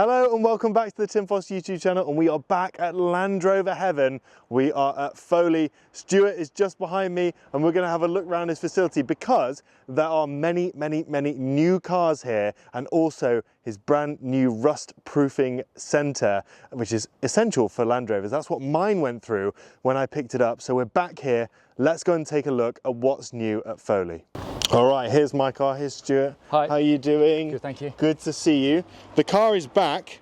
Hello and welcome back to the Tim Foss YouTube channel, and we are back at Land Rover Heaven. We are at Foley. Stuart is just behind me and we're going to have a look around his facility because there are many new cars here, and also his brand new rust proofing centre, which is essential for Land Rovers. That's what mine went through when I picked it up. So we're back here. Let's go and take a look at what's new at Foley. All right, here's my car. Here's Stuart. Hi. How are you doing? Good, thank you. Good to see you. The car is back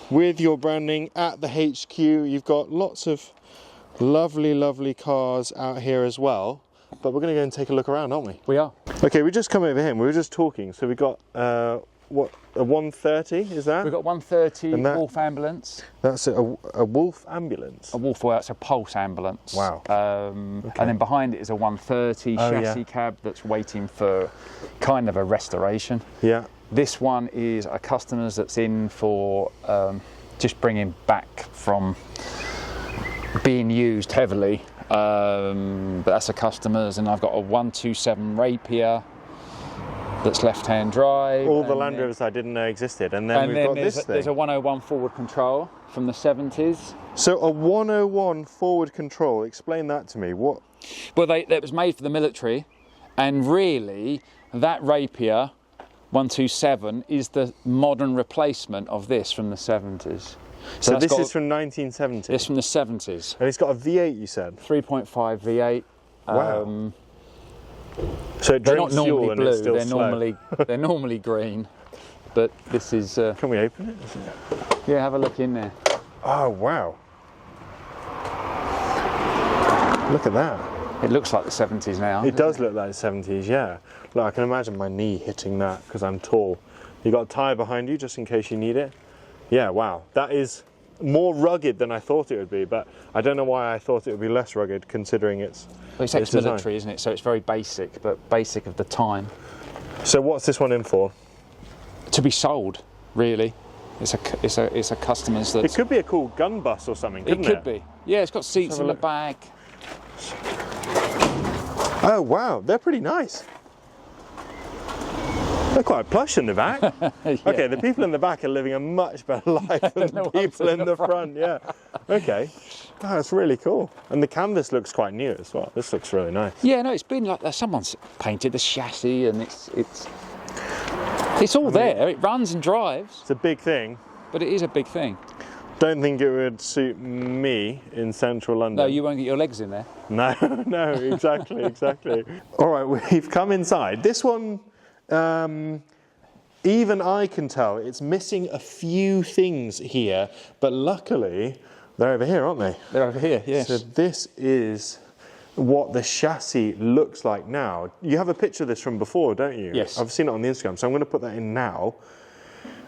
with your branding at the HQ. You've got lots of lovely cars out here as well. But we're going to go and take a look around, aren't we? We are. Okay, we just come over here and we were just talking. So we got, what, a 130, is that? We've got 130 Wolf ambulance. That's a Wolf ambulance? A Wolf, well, that's a Pulse ambulance. Wow. And then behind it is a 130 chassis cab that's waiting for kind of a restoration. Yeah. This one is a customer's that's in for just bringing back from being used heavily. But that's a customer's, and I've got a 127 Rapier that's left-hand drive. All the Land Rovers I didn't know existed, and then we've got this thing. There's a 101 forward control from the 70s. So a 101 forward control, explain that to me. What? Well, that was made for the military, and really that Rapier 127 is the modern replacement of this from the 70s. So this is from 1970? This from the 70s. And it's got a V8, you said? 3.5 V8. Wow. So it They're not drinks fuel normally and blue, it's still they're normally green, but this is... Can we open it? Yeah, have a look in there. Oh, wow. Look at that. It looks like the 70s now. It does look like the 70s, yeah. Look, I can imagine my knee hitting that because I'm tall. You got a tyre behind you just in case you need it. Yeah, wow. That is more rugged than I thought it would be, but I don't know why I thought it would be less rugged considering it's... Well, it's ex-military, isn't it? So it's very basic, but basic of the time. So what's this one in for? To be sold, really. It's a customer's that... It could be a cool gun bus or something, couldn't it? It could be. Yeah, it's got seats in the back. Oh wow, they're pretty nice. They're quite plush in the back. Yeah. Okay, the people in the back are living a much better life than the people in the front. Yeah. Okay. Oh, that's really cool. And the canvas looks quite new as well. This looks really nice. Yeah, no, it's been like someone's painted the chassis, and it's all there. It runs and drives. It's a big thing. But it is a big thing. Don't think it would suit me in central London. No, you won't get your legs in there. No, no, exactly. All right, we've come inside. This one, even I can tell it's missing a few things here, but luckily they're over here, aren't they? They're over here, yes. So this is what the chassis looks like now. You have a picture of this from before, don't you? Yes. I've seen it on the Instagram, so I'm going to put that in now,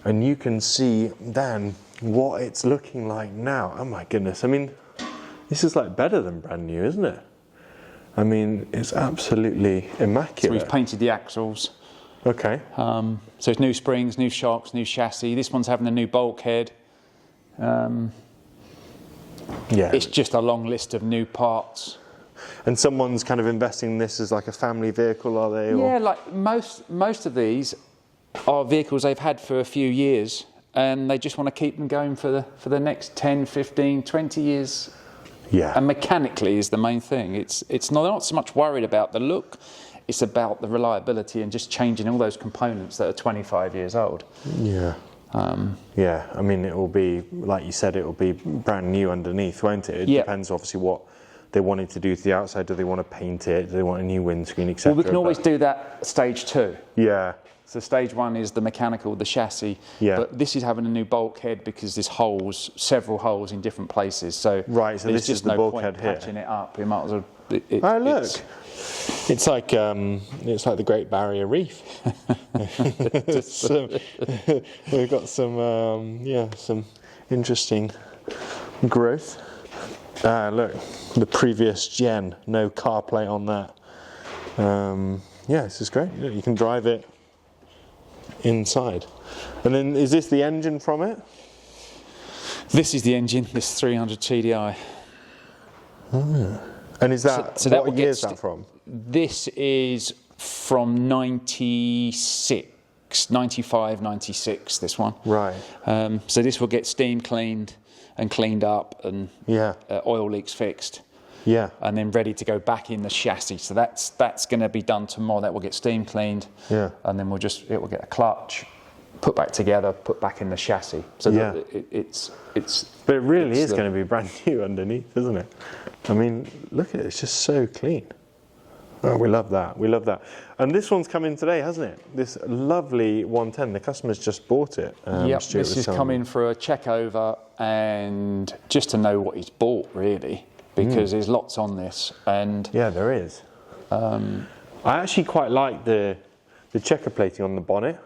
and you can see then what it's looking like now. Oh my goodness, I mean, this is like better than brand new, isn't it? I mean, it's absolutely immaculate. So we've painted the axles. Okay. So it's new springs, new shocks, new chassis. This one's having a new bulkhead. Yeah. It's just a long list of new parts. And someone's kind of investing in this as like a family vehicle, are they? Yeah, like most of these are vehicles they've had for a few years, and they just want to keep them going for the next 10, 15, 20 years. Yeah. And mechanically is the main thing. It's not so much worried about the look, it's about the reliability and just changing all those components that are 25 years old. Yeah. Yeah, I mean, it will be, like you said, it will be brand new underneath, won't it? It depends obviously what they wanted to do to the outside. Do they want to paint it? Do they want a new windscreen, etc.? Well, we can always do that at stage 2. Yeah. So stage 1 is the mechanical, the chassis. Yeah. But this is having a new bulkhead because there's holes, several holes in different places. So right. So this is the bulkhead here. Patching it up. We might as well. Oh look! It's like the Great Barrier Reef. We've got some interesting growth. Look, the previous gen, no CarPlay on that. Yeah, this is great. You can drive it inside. And then, is this the engine from it? This is the engine, this 300 TDI. Ah. And is that, so what year is that from? This is from 96. 95, 96, this one. Right. So this will get steam cleaned and cleaned up, and oil leaks fixed. Yeah. And then ready to go back in the chassis. So that's going to be done tomorrow. That will get steam cleaned. Yeah. And then it will get a clutch, put back together, put back in the chassis. So it's. But it really is going to be brand new underneath, isn't it? I mean, look at it. It's just so clean. Oh, we love that. We love that. And this one's come in today, hasn't it? This lovely 110. The customer's just bought it. Yep. This has come in for a check over, and just to know what he's bought, really. Because there's lots on this, and yeah, there is. I actually quite like the checker plating on the bonnet.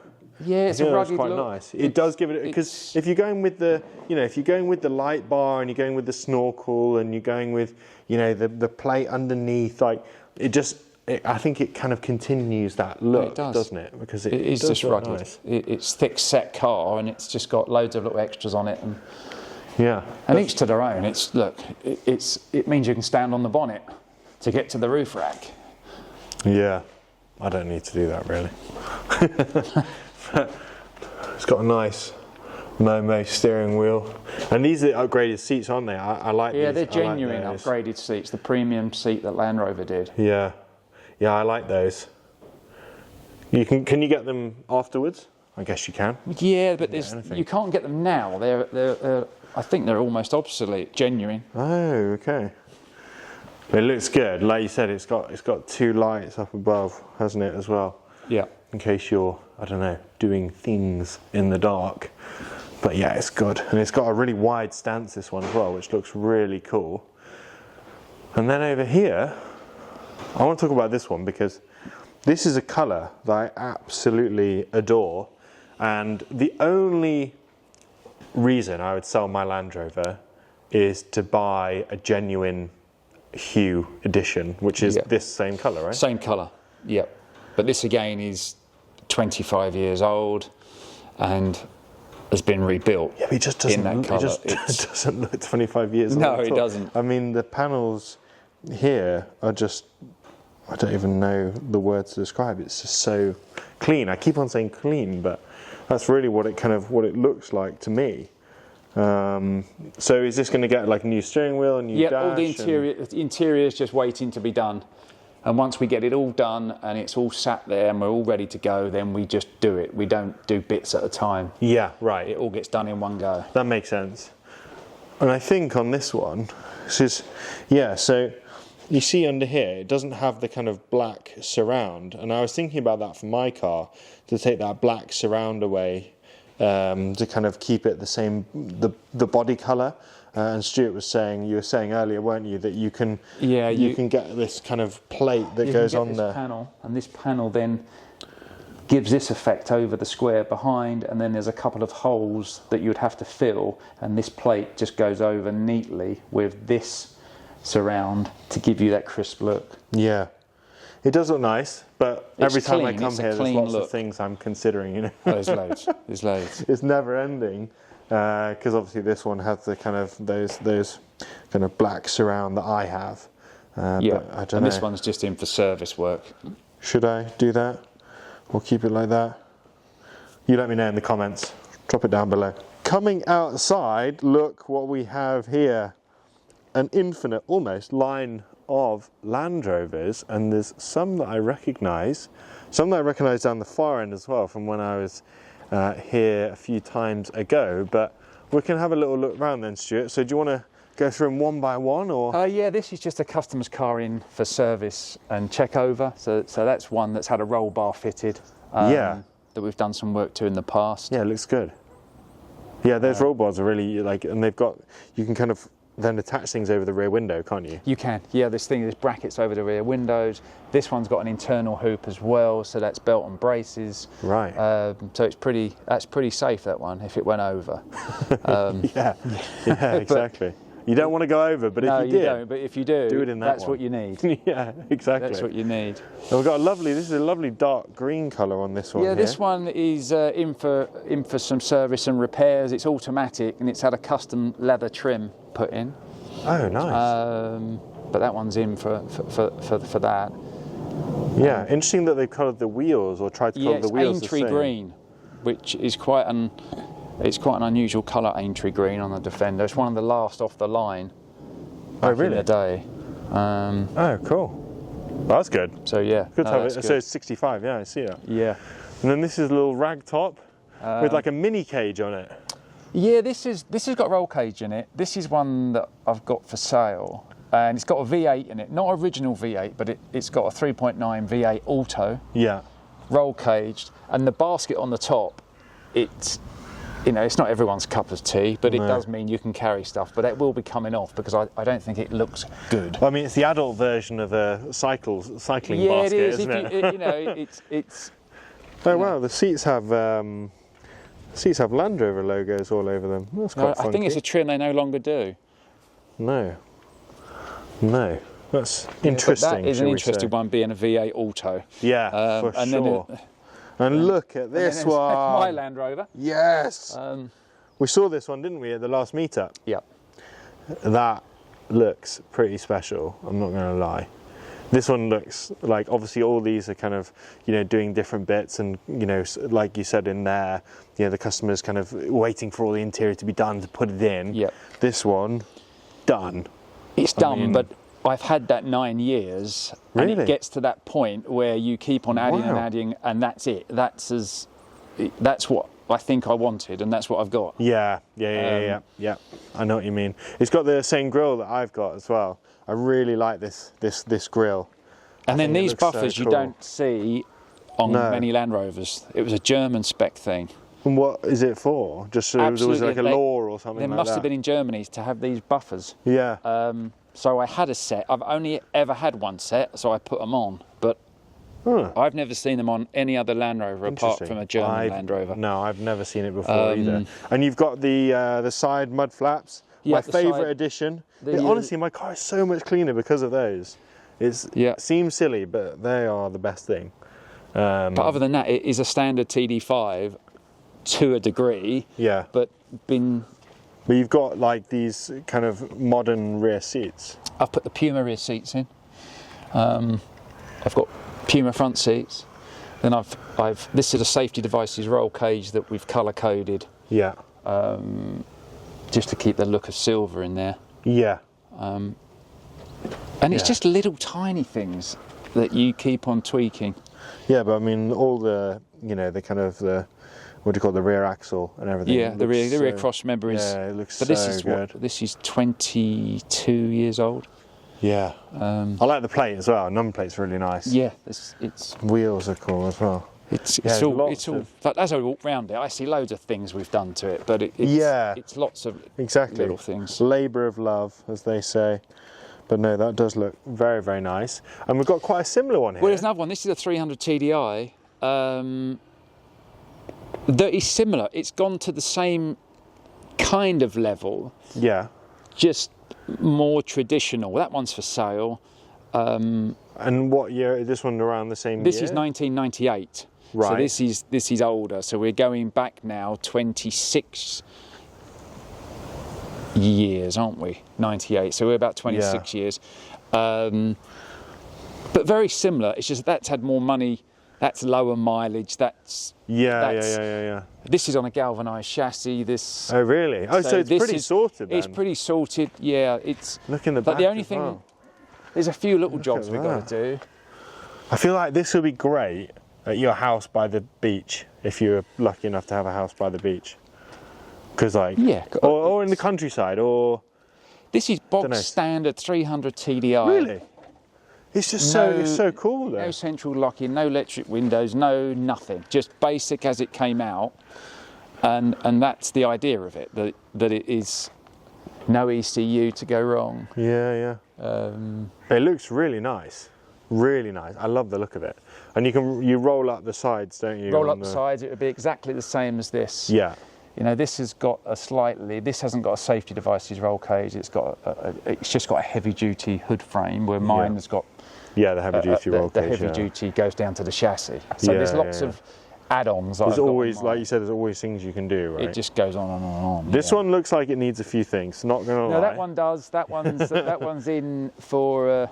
Yeah, it's a rugged quite look. Nice. It does give it, because if you're going with the, if you're going with the light bar and you're going with the snorkel and you're going with, the plate underneath, like I think it kind of continues that look, doesn't it? Because it is does just look rugged. Nice. It's thick set car, and it's just got loads of little extras on it, and each to their own. It means you can stand on the bonnet to get to the roof rack. Yeah, I don't need to do that really. It's got a nice Momo steering wheel, and these are upgraded seats, aren't they? I like these. Yeah, they're genuine upgraded seats. The premium seat that Land Rover did. Yeah, I like those. Can you get them afterwards? I guess you can. Yeah, but you can't get them now. They're I think they're almost obsolete. Genuine. Oh, okay. It looks good. Like you said, it's got two lights up above, hasn't it, as well? Yeah. In case you're, I don't know, doing things in the dark. But yeah, it's good. And it's got a really wide stance, this one as well, which looks really cool. And then over here, I want to talk about this one because this is a colour that I absolutely adore. And the only reason I would sell my Land Rover is to buy a genuine hue edition, which is this same colour, right? Same colour, yep. But this again is 25 years old and has been rebuilt. Yeah, but it just doesn't, in that colour. It doesn't look 25 years old. No, at it all. doesn't. I mean, the panels here are just, I don't even know the word to describe it. It's just so clean. I keep on saying clean, but that's really what it looks like to me. So is this going to get like a new steering wheel, a new dash? Yeah, all the interior is just waiting to be done. And once we get it all done and it's all sat there and we're all ready to go, then we just do it. We don't do bits at a time. Yeah, right. It all gets done in one go. That makes sense. And I think on this one, so you see under here, it doesn't have the kind of black surround. And I was thinking about that for my car, to take that black surround away, to kind of keep it the same, the body colour. And Stuart was saying, you were saying earlier, weren't you, that you can get this kind of plate that goes on there. Panel, and this panel then gives this effect over the square behind, and then there's a couple of holes that you'd have to fill, and this plate just goes over neatly with this surround to give you that crisp look. Yeah. It does look nice, but every time I come here, there's lots of things I'm considering, Oh, there's loads. There's loads. It's never ending, because obviously this one has the kind of those kind of black surround that I have. Yeah, but I don't and know. this one's just in for service work. Should I do that, or keep it like that? You let me know in the comments. Drop it down below. Coming outside, look what we have here. An infinite, almost, line of Land Rovers, and there's some that I recognise, down the far end as well from when I was here a few times ago. But we can have a little look around then, Stuart. So do you want to go through them one by one, or? Yeah, this is just a customer's car in for service and check over. So that's one that's had a roll bar fitted. That we've done some work to in the past. Yeah, it looks good. Yeah, those roll bars are really and they've got, you can kind of then attach things over the rear window, can't you? You can, yeah. There's brackets over the rear windows. This one's got an internal hoop as well, so that's belt and braces. Right. So that's pretty safe, that one, if it went over. Yeah, exactly. You don't want to go over, but if you don't. But if you do it in that that's one. What you need. Yeah, exactly. That's what you need. And we've got this is a lovely dark green colour on this one. Yeah, here. this one is in for some service and repairs. It's automatic and it's had a custom leather trim put in. Oh, nice. But that one's in for that. Yeah, interesting that they've coloured the wheels, or tried to colour the wheels the same. Aintree green, which is quite an unusual colour. Aintree green on the Defender. It's one of the last off the line. Oh, really? In the day. Oh, cool. Well, that's good. So yeah, Good to have it. So it's 65. Yeah, I see it. Yeah. And then this is a little rag top with like a mini cage on it. Yeah, this has got roll cage in it. This is one that I've got for sale, and it's got a V8 in it. Not original V8, but it's got a 3.9 V8 auto. Yeah. Roll caged, and the basket on the top, it's not everyone's cup of tea, but it does mean you can carry stuff. But that will be coming off because I don't think it looks good. Well, I mean, it's the adult version of a cycling basket, it is. isn't it? It's. Oh wow, the seats have Land Rover logos all over them. That's quite funky. I think it's a trim they no longer do. No, that's interesting. But that is an interesting one, being a V8 auto. Yeah, for sure. And look at this one. My Land Rover. Yes. We saw this one, didn't we, at the last meetup? Yeah. That looks pretty special, I'm not going to lie. This one looks like, obviously all these are kind of, doing different bits, and, like you said in there, the customer's kind of waiting for all the interior to be done to put it in. Yeah. This one, done. It's done, but I've had that 9 years, Really? and it gets to that point where you keep on adding and adding, and that's it. That's what I think I wanted, and that's what I've got. Yeah. I know what you mean. It's got the same grille that I've got as well. I really like this grille. And then these buffers so you cool. don't see on many Land Rovers. It was a German spec thing. And what is it for? Just so there was like a law or something like that? There must have been in Germany to have these buffers. Yeah. So I had a set. I've only ever had one set, so I put them on. But I've never seen them on any other Land Rover apart from a German Land Rover. No, I've never seen it before either. And you've got the side mud flaps. My favourite addition. Honestly, my car is so much cleaner because of those. It seems silly, but they are the best thing. But other than that, it is a standard TD5 to a degree. Yeah. But you've got like these kind of modern rear seats. I've put the Puma rear seats in. I've got Puma front seats. Then this is a safety devices roll cage that we've colour coded. Yeah. Just to keep the look of silver in there. Yeah. And it's just little tiny things that you keep on tweaking. Yeah, but I mean, all the the kind of what do you call it, the rear axle and everything. Yeah, the rear cross member is. Yeah, it looks but so this is good. This is 22 years old. Yeah. I like the plate as well. Number plate's really nice. Yeah, it's wheels are cool as well. It's all like, as I walk round it, I see loads of things we've done to it, but it's lots of little things. Labour of love, as they say. But no, that does look very, very nice. And we've got quite a similar one here. Well, there's another one. This is a 300 TDI. That is similar. It's gone to the same kind of level. Yeah. Just more traditional. That one's for sale. And what year is this one? Around the same year? This is 1998. Right. So this is older. So we're going back now 26 years, aren't we? 98. So we're about 26 years. But very similar. It's just that's had more money. That's lower mileage. Yeah. This is on a galvanised chassis. Oh really? Oh, so it's pretty sorted then. It's pretty sorted. Yeah. It's. Look in the back. But the only thing, there's a few little jobs we've got to do. I feel like this would be great at your house by the beach, if you're lucky enough to have a house by the beach. Because or in the countryside, or this is bog standard 300 TDI. Really? It's just so cool though. No central locking, no electric windows, no nothing. Just basic as it came out, and that's the idea of it. That it is no ECU to go wrong. Yeah. It looks really nice. Really nice. I love the look of it. And you roll up the sides, don't you? Roll up the sides. It would be exactly the same as this. Yeah. This has got this hasn't got a safety devices roll cage. It's just got a heavy duty hood frame, where mine has got the heavy duty roll cage. The heavy duty goes down to the chassis. So there's lots of add-ons. There's always, like you said, there's always things you can do, right? It just goes on and on and on. This one looks like it needs a few things. Not gonna lie. No, that one does. That one's in for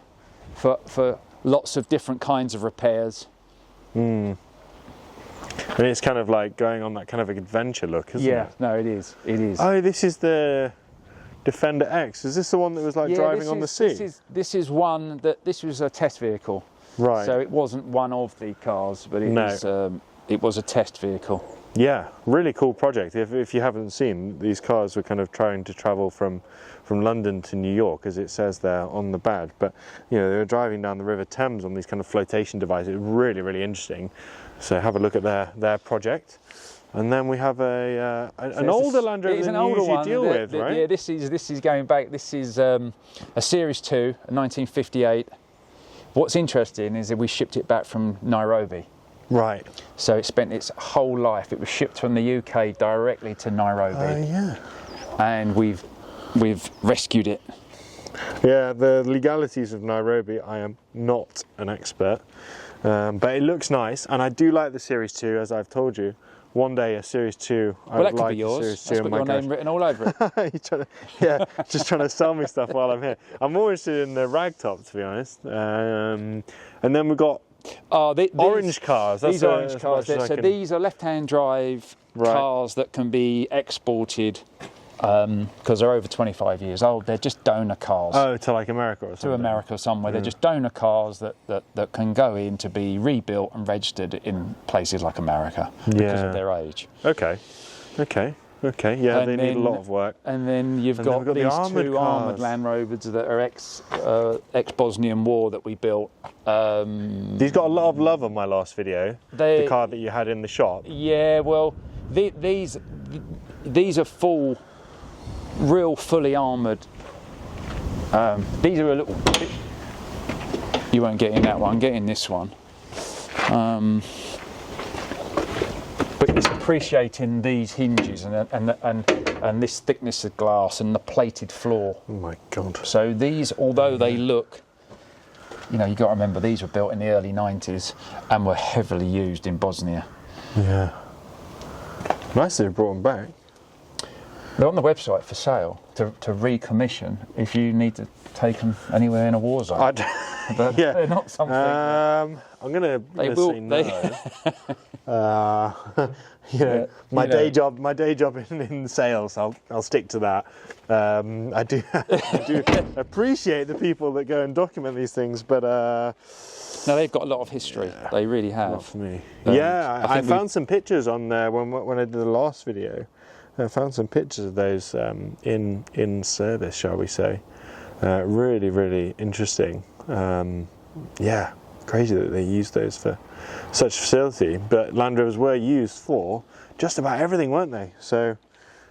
lots of different kinds of repairs. And it's kind of like going on that kind of adventure look, isn't it? Yeah, no, it is. It is. Oh, this is the Defender X. Is this the one that was like driving on the sea? This is one that this was a test vehicle. Right. So it wasn't one of the cars, but it was a test vehicle. Yeah, really cool project. If you haven't seen, these cars were kind of trying to travel from London to New York, as it says there on the badge. But you know, they were driving down the River Thames on these kind of flotation devices. Really, really interesting. So have a look at their project. And then we have an older Land Rover than you usually deal with, right? Yeah, this is going back. This is a Series 2, a 1958. What's interesting is that we shipped it back from Nairobi. Right. So it spent its whole life. It was shipped from the UK directly to Nairobi. Yeah. And we've rescued it. Yeah, the legalities of Nairobi, I am not an expert, but it looks nice, and I do like the Series 2, as I've told you. One day a Series 2, I would like a Series 2 in my garage. That's got your name written all over it. Just trying to sell me stuff while I'm here. I'm more interested in the ragtop, to be honest. And then we've got orange cars. These are orange cars. So these are left-hand drive cars that can be exported because they're over 25 years old. They're just donor cars. Oh, to like America or something? To America or somewhere. They're just donor cars that can go in to be rebuilt and registered in places like America because of their age. Okay. Yeah, and they need a lot of work. And then you've got these two armoured Land Rovers that are ex-Bosnian War that we built. These got a lot of love on my last video. The car that you had in the shop. Yeah, well, these are fully armoured. These are a little bit, you won't get in that one, get in this one. But it's appreciating these hinges and this thickness of glass and the plated floor. Oh my God. So these, although they look, you know, you've got to remember these were built in the early 90s and were heavily used in Bosnia. Yeah. Nice that you brought them back. They're on the website for sale to recommission if you need to take them anywhere in a war zone. But they're not something. I'm going to say no. My day job in sales. I'll stick to that. I do appreciate the people that go and document these things, but no, they've got a lot of history. Yeah, they really have. Not for me. I found some pictures on there when I did the last video. I found some pictures of those in service, shall we say. Really, really interesting. Crazy that they used those for such facility. But Land Rovers were used for just about everything, weren't they? So,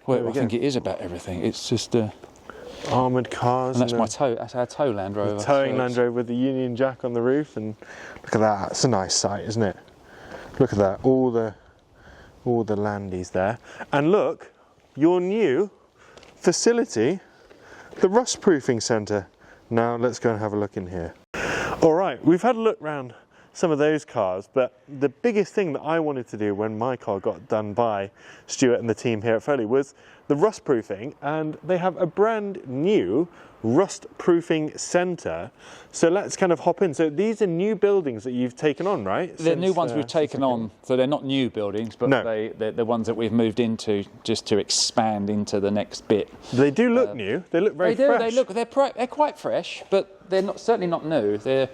well, I think it is about everything. It's just armoured cars. And that's my tow. That's our tow Land Rover. The towing Land Rover with the Union Jack on the roof, and look at that. It's a nice sight, isn't it? Look at that. All the landies there, and look. Your new facility, the rust proofing centre. Now let's go and have a look in here. All right, we've had a look around some of those cars, but the biggest thing that I wanted to do when my car got done by Stuart and the team here at Foley was the rust proofing, and they have a brand new rust proofing centre. So let's kind of hop in. So these are new buildings that you've taken on, right? They're new ones we've taken on. So they're not new buildings, but they're the ones that we've moved into just to expand into the next bit. They do look new. They look very fresh. They're quite fresh, but they're certainly not new. They're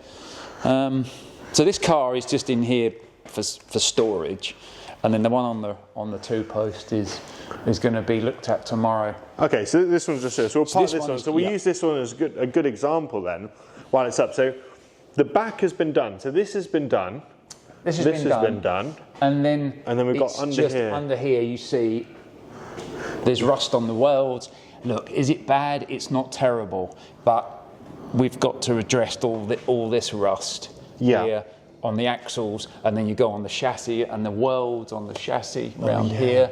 so this car is just in here for storage, and then the one on the two post is going to be looked at tomorrow. Okay, so this one's just here. So we'll park this one. So we use this one as a good example then, while it's up. So the back has been done. So this has been done. This has been done. And then we've got under here. Under here, you see there's rust on the welds. Look, is it bad? It's not terrible, but we've got to address all this rust here on the axles, and then you go on the chassis, and the welds on the chassis around here,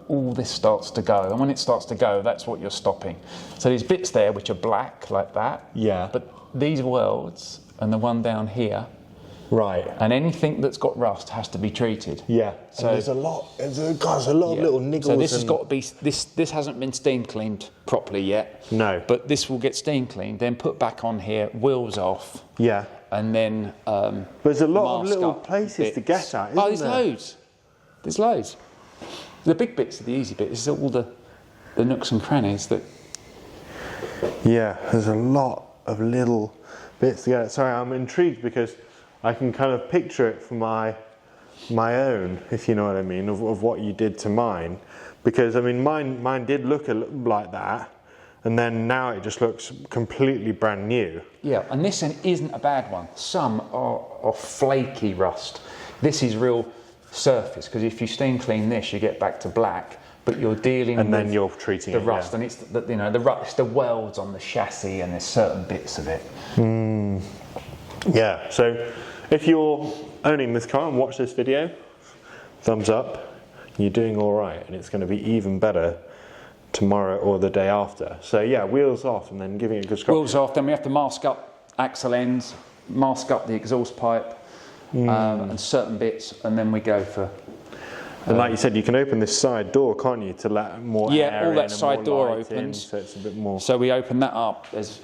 all this starts to go, and when it starts to go, that's what you're stopping. So there's bits there which are black like that, but these welds and the one down here, Right. And anything that's got rust has to be treated. Yeah. So and there's a lot of little niggles. So this has got to be, this hasn't been steam cleaned properly yet. No. But this will get steam cleaned, then put back on here, wheels off. Yeah. And then there's a lot of little up places bits. to get at, isn't there's there? loads. There's loads. The big bits are the easy bits. It's all the nooks and crannies that. Yeah, there's a lot of little bits to get at. Sorry, I'm intrigued because I can kind of picture it for my own, if you know what I mean, of what you did to mine. Because I mean, mine did look like that, and then now it just looks completely brand new. Yeah, and this isn't a bad one. Some are flaky rust. This is real surface, because if you steam clean this, you get back to black, but you're dealing with then you're treating the it, rust, yeah. and it's the rust, it's the welds on the chassis, and there's certain bits of it. Yeah, so if you're owning this car and watch this video, thumbs up, you're doing all right, and it's going to be even better tomorrow or the day after. So yeah, wheels off and then giving it a good scrub. Wheels off, then we have to mask up axle ends, mask up the exhaust pipe, and certain bits, and then we go for. And like you said, you can open this side door, can't you, to let more air all in that and side more door light in, opens. so it's a bit more. So we open that up. This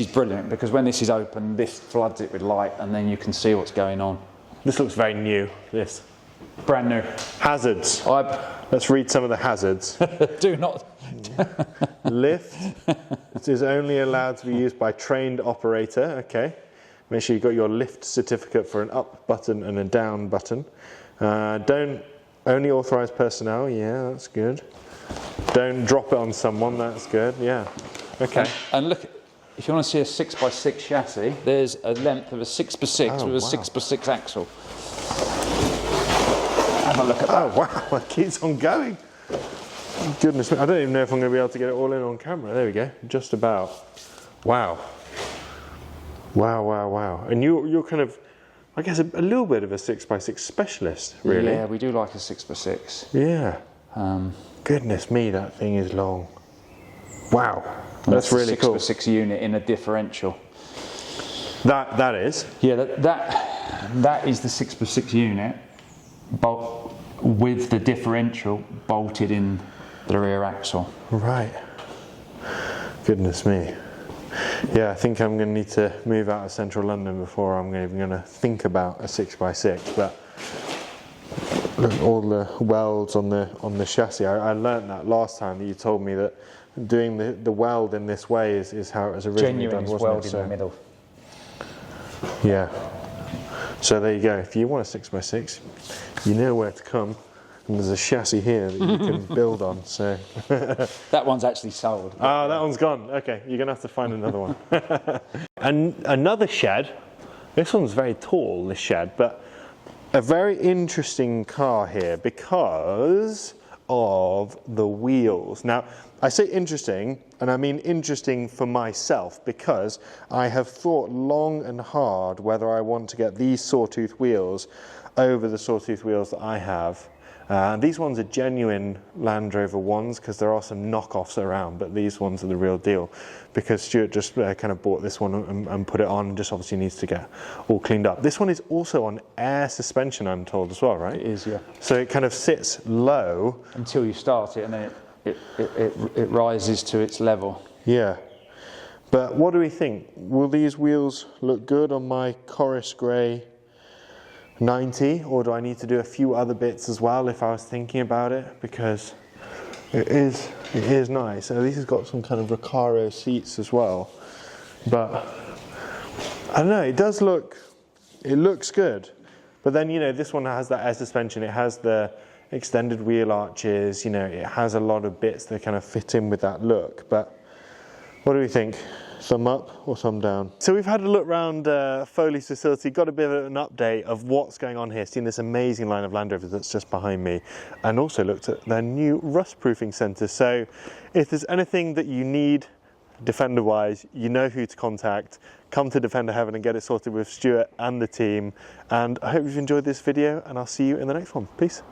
is brilliant, because when this is open, this floods it with light, and then you can see what's going on. This looks very new. This Brand new. hazards. Let's read some of the hazards. Do not. Lift is only allowed to be used by trained operator. Okay. Make sure you've got your lift certificate for an up button and a down button. Don't only authorised personnel. Yeah, that's good. Don't drop it on someone. That's good. Yeah. Okay. And look, if you want to see a 6x6 chassis, there's a length of a 6x6 with a 6x6 axle. Have a look at that. Oh wow! It keeps on going. Goodness me! I don't even know if I'm going to be able to get it all in on camera. There we go. Just about. Wow. Wow, wow, wow. And you're kind of, I guess, a little bit of a 6x6 specialist, really. Yeah, we do like a 6x6. Yeah. Goodness me, that thing is long. Wow. That's really cool. 6x6 unit in a differential. That is? Yeah, that is the 6x6 unit, but with the differential bolted in the rear axle. Right. Goodness me. Yeah, I think I'm going to need to move out of central London before I'm even going to think about a 6x6. But look at all the welds on the chassis. I learnt that last time that you told me that doing the weld in this way is how it was originally done, wasn't weld it? in the middle. Yeah. So there you go. If you want a 6x6, you know where to come. And there's a chassis here that you can build on. So that one's actually sold. Oh, that one's gone. Okay, you're going to have to find another one. And another shed. This one's very tall, this shed, but a very interesting car here because of the wheels. Now, I say interesting, and I mean interesting for myself, because I have thought long and hard whether I want to get these sawtooth wheels over the sawtooth wheels that I have. These ones are genuine Land Rover ones, because there are some knockoffs around, but these ones are the real deal, because Stuart just kind of bought this one and put it on, and just obviously needs to get all cleaned up. This one is also on air suspension, I'm told, as well, right? It is, yeah. So it kind of sits low. Until you start it, and then it rises to its level. Yeah. But what do we think? Will these wheels look good on my Corris Grey 90, or do I need to do a few other bits as well if I was thinking about it? Because it is nice. So this has got some kind of Recaro seats as well, but I don't know, it looks good. But then, you know, this one has that air suspension, it has the extended wheel arches, you know, it has a lot of bits that kind of fit in with that look. But what do we think? Thumb up or thumb down? So we've had a look around Foley's facility, got a bit of an update of what's going on here, seen this amazing line of Land Rovers that's just behind me, and also looked at their new rust proofing centre. So if there's anything that you need Defender wise, you know who to contact. Come to Defender Heaven and get it sorted with Stuart and the team. And I hope you've enjoyed this video, and I'll see you in the next one. Peace.